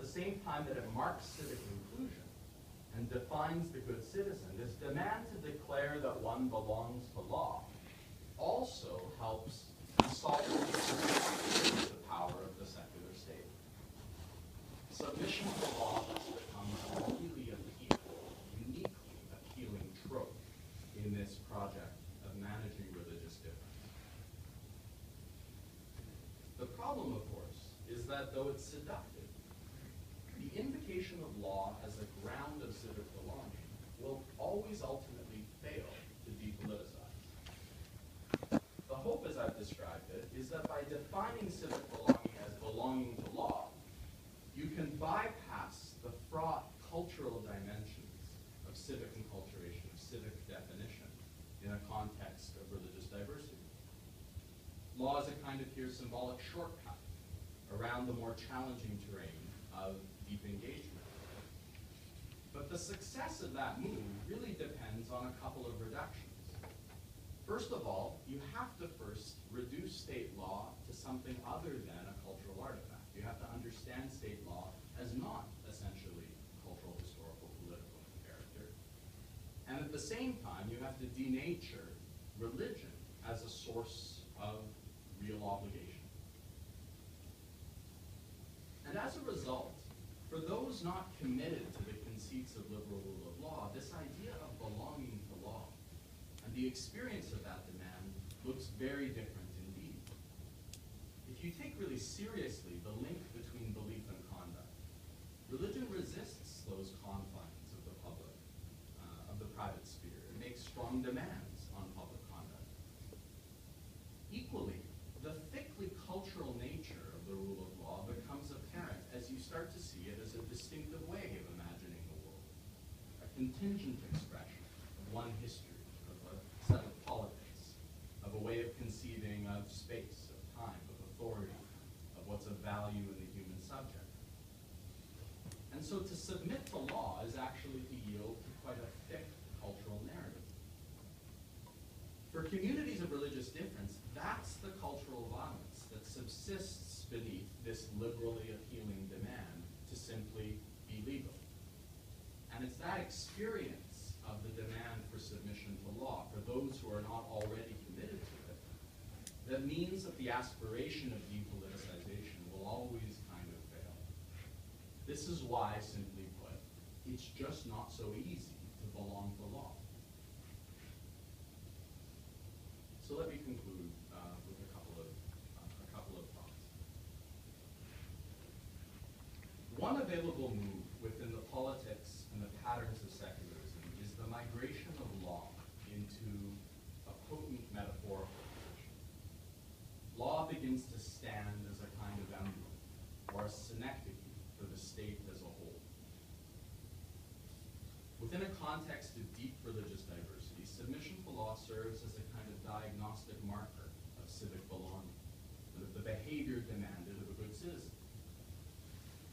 at the same time that it marks civic inclusion and defines the good citizen, this demand to declare that one belongs to law also helps consolidate the power of the secular state. Submission to law has become a really uniquely appealing trope in this project of managing religious difference. The problem, of course, is that though it's seductive, the invocation of law as a ground of civic belonging will always ultimately fail to depoliticize. The hope, as I've described it, is that by defining civic belonging as belonging to law, you can bypass the fraught cultural dimensions of civic enculturation, of civic definition, in a context of religious diversity. Law is a kind of here symbolic shortcut around the more challenging terrain of deep engagement. But the success of that move really depends on a couple of reductions. First of all, you have to first reduce state law to something other than a cultural artifact. You have to understand state law as not essentially cultural, historical, political in character. And at the same time, you have to denature religion as a source of real obligation. And as a result, for those not committed to the conceits of liberal rule of law, this idea of belonging to law and the experience of that demand looks very different indeed. If you take really seriously the link between belief and conduct, religion resists those confines of the public, of the private sphere. It makes strong demands on public conduct. Equally, the thickly cultural nature of the rule of law becomes apparent as you start to see it as a distinctive way of imagining the world, a contingent expression of one history, of a set of politics, of a way of conceiving of space, of time, of authority, of what's of value in the human subject. And so to submit to law is actually to yield to quite a thick cultural narrative. For communities of religious difference, that's the cultural violence that subsists beneath this liberally appealing demand to simply be legal. And it's that experience of the demand for submission to law, for those who are not already committed to it, that means that the aspiration of depoliticization will always kind of fail. This is why, simply put, it's just not so easy to belong to law. So let me conclude with a couple of thoughts. One available move within the politics and the patterns of secularism is the migration of law into a potent metaphorical position. Law begins to stand as a kind of emblem or a synecdoche for the state as a whole. Within a context of deep religious diversity, submission to law serves as a kind of diagnostic marker of civic belonging, and of the behavior demanded of a good citizen.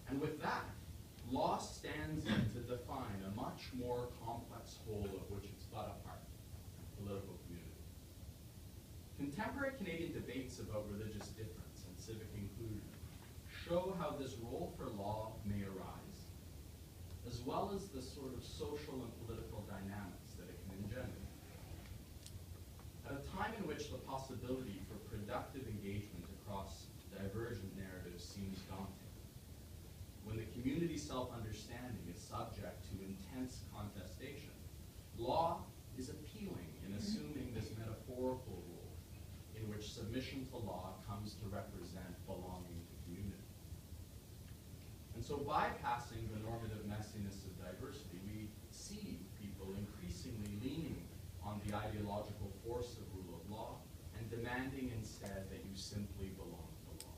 And with that, law stands in to define a much more complex whole of which it's but a part, political community. Contemporary Canadian debates about religious difference and civic inclusion show how this role for law may arise, as well as the sort of social and political dynamics that it can engender. At a time in which the possibility for productive engagement across divergent narratives seems daunting, when the community's self-understanding is subject to intense contestation, law is appealing in assuming this metaphorical role in which submission to law comes to represent belonging to community. And so bypassing the normative messiness of diversity, we see people increasingly leaning on the ideological force of rule of law and demanding instead that you simply belong to law.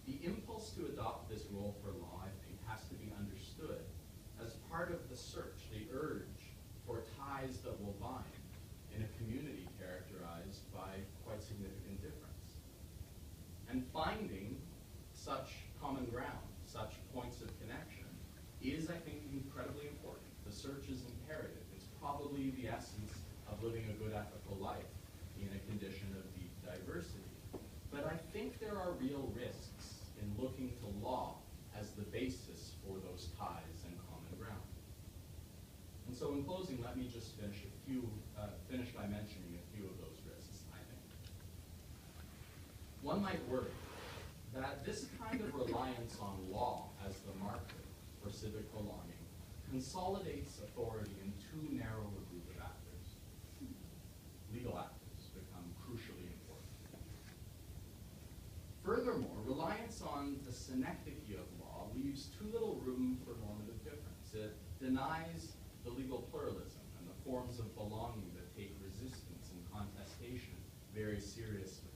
The impulse to adopt this role for law, I think, has to be understood as part of the search, the urge for ties that will bind in a community characterized by quite significant difference. And finding such common ground, such points of connection, is, I think, incredibly important. The search is imperative. It's probably the essence of living a good ethical life in a condition of deep diversity. But I think there are real risks in looking to law as the basis for those ties and common ground. And so in closing, let me just finish by mentioning a few of those risks, I think. One might worry that this kind of reliance on law as the marker for civic belonging consolidates authority in too narrow a group of actors. Legal actors become crucially important. Furthermore, reliance on the synecdoche of law leaves too little room for normative difference. It denies the legal pluralism and the forms of belonging that take resistance and contestation very seriously.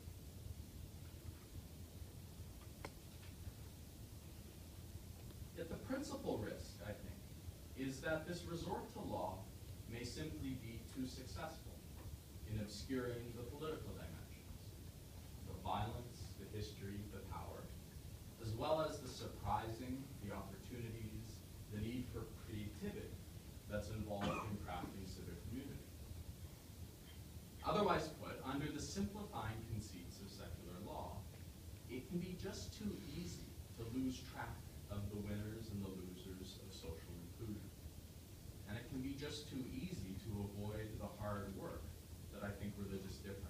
Yet the principal risk, I think, is that this resort to law may simply be too successful in obscuring the political dimensions, the violence, the history, the power, as well as the surprising, the opportunities, the need for creativity that's involved in crafting civic community. Otherwise put, under the simplifying conceits of secular law, it can be just too easy to lose track of the winners and the losers of social inclusion. And it can be just too easy to avoid the hard work that I think religious difference